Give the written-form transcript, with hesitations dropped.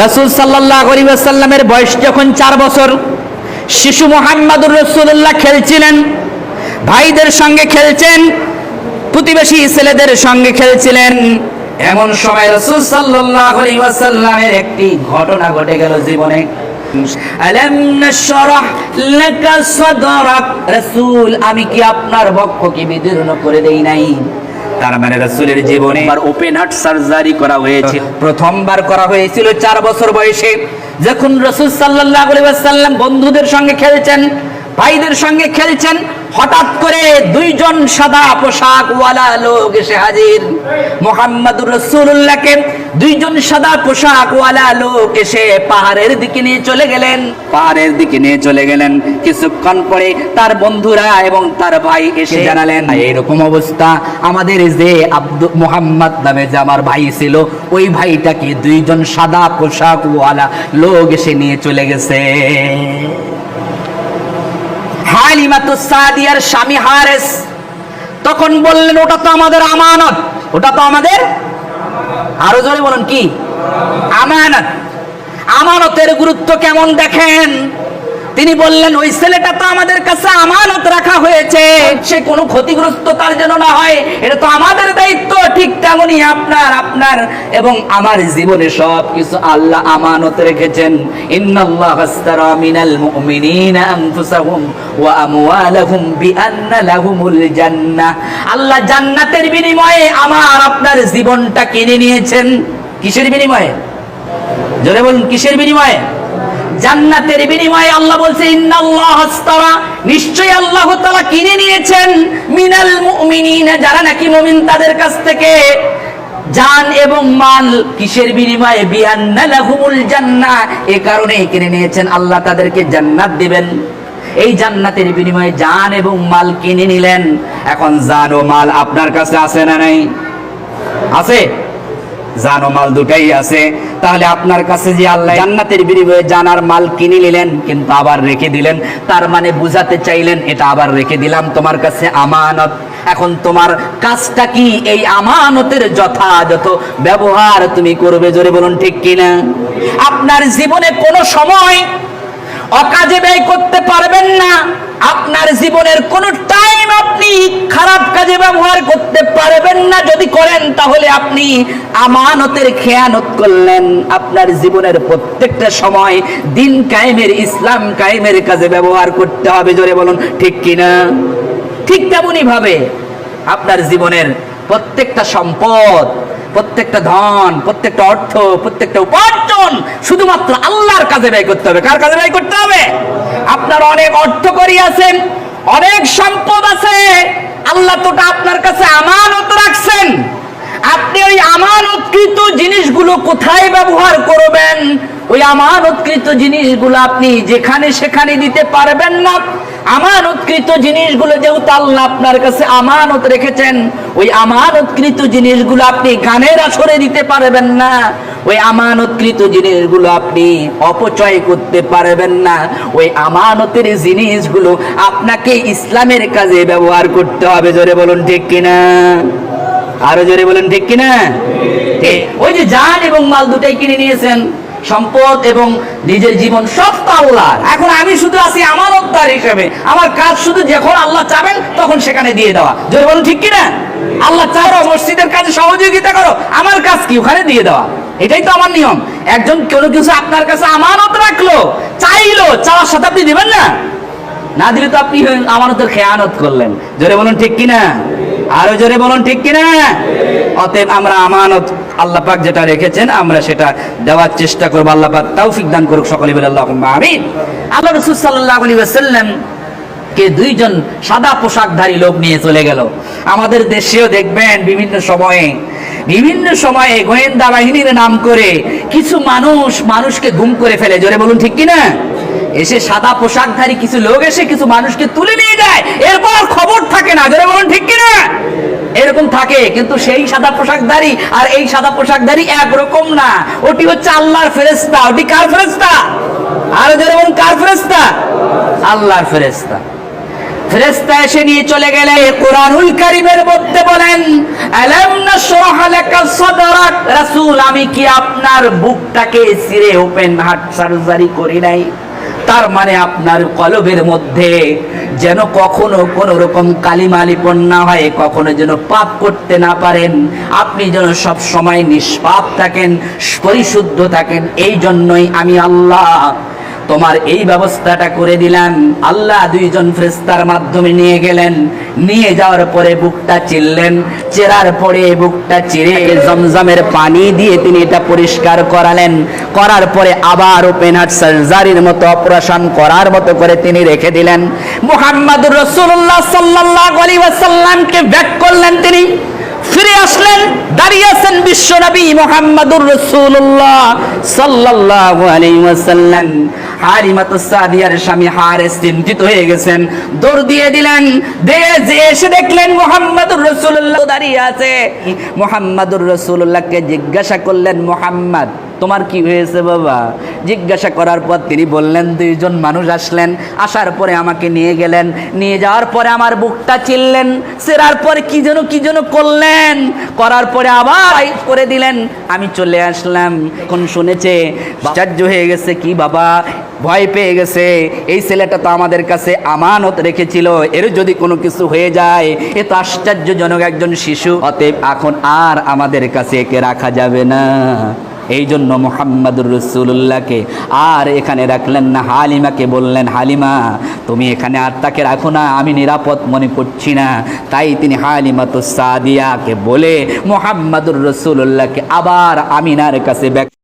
রাসূল সাল্লাল্লাহু আলাইহি ওয়াসাল্লামের বয়স যখন 4 বছর, শিশু মুহাম্মদুর রাসূলুল্লাহ খেলছিলেন, ভাইদের সঙ্গে খেলছেন, প্রতিবেশী ছেলেদের সঙ্গে খেলছিলেন। এমন সময় রাসূল সাল্লাল্লাহু আলাইহি ওয়াসাল্লামের একটি ঘটনা ঘটে গেল জীবনে। আলাম নাশরাহ লাকা সাদরাক, রাসূল আমি কি আপনার বক্ষকে বিদীর্ণ করে দেই নাই? তার মানে রাসূলের জীবনে ওপেন হার্ট সার্জারি করা হয়েছে। প্রথমবার করা হয়েছিল 4 বছর বয়সে, যখন রাসূল সাল্লাল্লাহু আলাইহি ওয়াসাল্লাম বন্ধুদের সঙ্গে খেলছেন, ভাইদের সঙ্গে খেলছেন, হঠাৎ করে দুইজন সাদা পোশাকওয়ালা লোক এসে হাজির। মুহাম্মদুর রাসূলুল্লাহকে দুইজন সাদা পোশাকওয়ালা লোক এসে পাহাড়ের দিকে নিয়ে চলে গেলেন। পাহাড়ের দিকে নিয়ে চলে গেলেন। কিছুক্ষণ পরে তার বন্ধুরা এবং তার ভাই এসে জানালেন, এরকম অবস্থা, আমাদের যে মুহাম্মদ নামে যে আমার ভাই ছিল, ওই ভাইটাকে দুইজন সাদা পোশাকওয়ালা লোক এসে নিয়ে চলে গেছে। হালিমাতুস সাদিয়ার স্বামী হারেস তখন বললেন, ওটা তো আমাদের আমানত, ওটা তো আমাদের, আরো জোরে বলুন কি আমানত। আমানতের গুরুত্ব কেমন দেখেন। তিনি বললেন, ওই ছেলেটা তো আমাদের কাছে আমানত রাখা হয়েছে, সে কোনো ক্ষতিগ্রস্ত তার যেন না হয়, এটা তো আমাদের দায়িত্ব। ঠিক তেমনি আপনার এবং আমার জীবনে সব কিছু আল্লাহ আমানত রেখেছেন। ইন্নাল্লাহা আশতারা মিনাল মুমিনিনা আনফুসাহুম ওয়া আমওয়ালাহুম বিআন্না লাহুমুল জান্নাহ, আল্লাহ জান্নাতের বিনিময়ে আমার আপনার জীবনটা কিনে নিয়েছেন। কিসের বিনিময়ে? জোরে বলুন, কিসের বিনিময়ে? জান্নাতের বিনিময়ে। আল্লাহ বলছে, ইন্নাল্লাহা আশতারা, নিশ্চয়ই আল্লাহ তাআলা কিনে নিয়েছেন মিনাল মুমিনিনা, যারা নাকি মুমিন তাদের কাছ থেকে জান এবং মাল। কিসের বিনিময়ে? বিআন্না লাহুমুল জান্নাহ, এই কারণে কিনে নিয়েছেন আল্লাহ তাদেরকে জান্নাত দিবেন। এই জান্নাতের বিনিময়ে জান এবং মাল কিনে নিলেন। এখন জান ও মাল আপনার কাছে আছে না নাই? আছে, জান ও মাল দুটাই আছে। তাহলে আপনার কাছে যে আল্লাহ জান্নাতের বিনিময়ে জান আর মাল কিনে নিলেন, কিন্তু আবার রেখে দিলেন, তার মানে বুঝাতে চাইলেন এটা আবার রেখে দিলাম তোমার কাছে আমানত। এখন তোমার কাজটা কি? এই আমানতের যথাযথ ব্যবহার তুমি করবে। জোরে বলুন ঠিক কিনা? আপনার জীবনে কোনো সময় অকাজে ব্যয় করতে পারবেন না। আপনার জীবনের কোন টাইম আপনি খারাপ কাজে ব্যবহার করতে পারবেন না। যদি করেন তাহলে আপনি আমানতের খেয়ানত করলেন। আপনার জীবনের প্রত্যেকটা সময় দিন কায়েমের, ইসলাম কায়েমের কাজে ব্যবহার করতে হবে। জোরে বলুন ঠিক কিনা? ঠিক তেমনি ভাবে আপনার জীবনের প্রত্যেকটা সম্পদ, প্রত্যেকটা ধন, প্রত্যেকটা অর্থ, প্রত্যেকটা উপার্জন শুধুমাত্র আল্লাহর কাজে ব্যয় করতে হবে। কার কাজে ব্যয় করতে হবে? আপনার অনেক অর্থ করি আছেন, অনেক সম্পদ আছে, আল্লাহ তো আপনার কাছে আমানত রাখছেন। আপনি ওই আমানতকৃত জিনিসগুলো কোথায় ব্যবহার করবেন? ওই আমানতকৃত জিনিসগুলো আপনি যেখানে সেখানে দিতে পারবেন না। আমানতকৃত জিনিসগুলো যেহেতু আল্লাহ আপনার কাছে আমানত রেখেছেন, ওই আমানতকৃত জিনিসগুলো আপনি গানের আসরে দিতে পারবেন না। ওই আমানতকৃত জিনিসগুলো আপনি অপচয় করতে পারবেন না। ওই আমানতের জিনিসগুলো আপনাকে ইসলামের কাজে ব্যবহার করতে হবে। জোরে বলুন ঠিক কিনা? আরো জোরে বলুন ঠিক কিনা? ওই যে জান এবং মাল দুটাই কিনে নিয়েছেন, সম্পদ এবং নিজের জীবন সব তো আল্লাহর। এখন আমি শুধু আছি আমানতদার হিসেবে। আমার কাজ শুধু যখন আল্লাহ চাবেন তখন সেখানে দিয়ে দেওয়া। জোরে বলুন ঠিক কিনা? আল্লাহ চাও মসজিদের কাজে সহযোগিতা করো, আমার কাজ কি? ওখানে দিয়ে দেওয়া। এটাই তো আমার নিয়ম। একজন কোনো কিছু আপনার কাছে আমানত রাখলো, চাইলো, চাওয়ার সাথে আপনি দিবেন না? না দিলে তো আপনি আমানতের খেয়ানত করলেন। জোরে বলুন ঠিক কিনা? আরো জোরে বলুন ঠিক কিনা? অতএব আমরা আমানত আল্লাহ পাক যেটা রেখেছেন আমরা সেটা দেওয়ার চেষ্টা করব। আল্লাহ পাক তৌফিক দান করুক। সকলে বলে আল্লাহুম্মা আমিন। আল্লাহ রাসূল সাল্লাল্লাহু আলাইহি ওয়াসাল্লাম কে দুইজন সাদা পোশাকধারী লোক নিয়ে চলে গেল। আমাদের দেশেও দেখবেন বিভিন্ন সময়ে গোয়েন্দা বাহিনীর নাম করে কিছু মানুষকে গুম করে ফেলে। জোরে বলুন ঠিক কিনা? এসে সাদা পোশাকধারী কিছু লোক এসে কিছু মানুষকে তুলে নিয়ে যায়, এরপর খবর থাকে না। জোরে বলুন ঠিক কিনা? এরকম থাকে, কিন্তু সেই সাদা পোশাকধারী আর এই সাদা পোশাকধারী একরকম না। ওটি হচ্ছে আল্লাহর ফেরেশতা। ওটি কার ফেরেশতা? আরো জোরে বলুন কার ফেরেশতা? আল্লাহর ফেরেশতা। ফেরেশতা এসে নিয়ে চলে গেলে কোরআনুল কারীমের মধ্যে বলেন আলাম নাশরাহ লাকা সাদরাক, রাসূল আমি কি আপনার বুকটাকে চিরে ওপেন হার্ট সার্জারি করি নাই? তার মানে আপনার কলবের মধ্যে যেন কখনো কোন রকম কালিমা লিপন না হয়, কখনো যেন পাপ করতে না পারেন, আপনি যেন সব সময় নিষ্পাপ থাকেন, পরিশুদ্ধ থাকেন। এই জন্যই আমি আল্লাহ তোমার এই ব্যবস্থাটা করে দিলাম। আল্লাহ দুইজন ফেরেশতার মাধ্যমে নিয়ে গেলেন, নিয়ে যাওয়ার পরে বুকটা চিরলেন, চেরার পরে বুকটা চিরে জমজমের পানি দিয়ে তিনি এটা পরিষ্কার করালেন, করার পরে আবার ওপেন হার্ট সার্জারির মতো অপারেশন করার মতো করে তিনি রেখে দিলেন। মুহাম্মদুর রাসূলুল্লাহ সাল্লাল্লাহু আলাইহি ওয়াসাল্লামকে ব্যাক করলেন, তিনি ফিরে আসলেন, দাঁড়িয়ে আছেন বিশ্বনবী মুহাম্মদুর রাসূলুল্লাহ সাল্লাল্লাহু আলাইহি ওয়াসাল্লাম। হালিমাতুস সাদিয়ার স্বামী হারেস চিন্তিত হয়ে গেছেন, দৌড় দিয়ে দিলেন, এসে দেখলেন মুহাম্মদুর রাসূলুল্লাহ দাঁড়িয়ে আছে। মুহাম্মদুর রাসূলুল্লাহকে জিজ্ঞাসা করলেন, মুহাম্মদ তোমার কি হয়েছে বাবা? জিজ্ঞাসা করার পর তিনি বললেন, দুইজন মানুষ আসলেন, আসার পরে আমাকে নিয়ে গেলেন, নিয়ে যাওয়ার পরে আমার বুকটা চিরলেন, চেরার পরে কি যেন করলেন, করার পরে আবার করে দিলেন, আমি চলে আসলাম। এখন শুনেছে, আশ্চর্য হয়ে গেছে, কি বাবা ভয় পেয়ে গেছে, এই ছেলেটা তো আমাদের কাছে আমানত রেখেছিল, এর যদি কোনো কিছু হয়ে যায়, এ তো আশ্চর্যজনক একজন শিশু, অতএব এখন আর আমাদের কাছে একে রাখা যাবে না। এই জন্য মুহাম্মদুর রাসূলুল্লাহকে আর এখানে রাখলেন না, হালিমাকে বললেন, হালিমা তুমি এখানে আর তাকে রাখো না, আমি নিরাপদ মনে করছি না। তাই তিনি হালিমাতুস সাদিয়াকে বলে মুহাম্মদুর রাসূলুল্লাহকে আবার আমিনার কাছে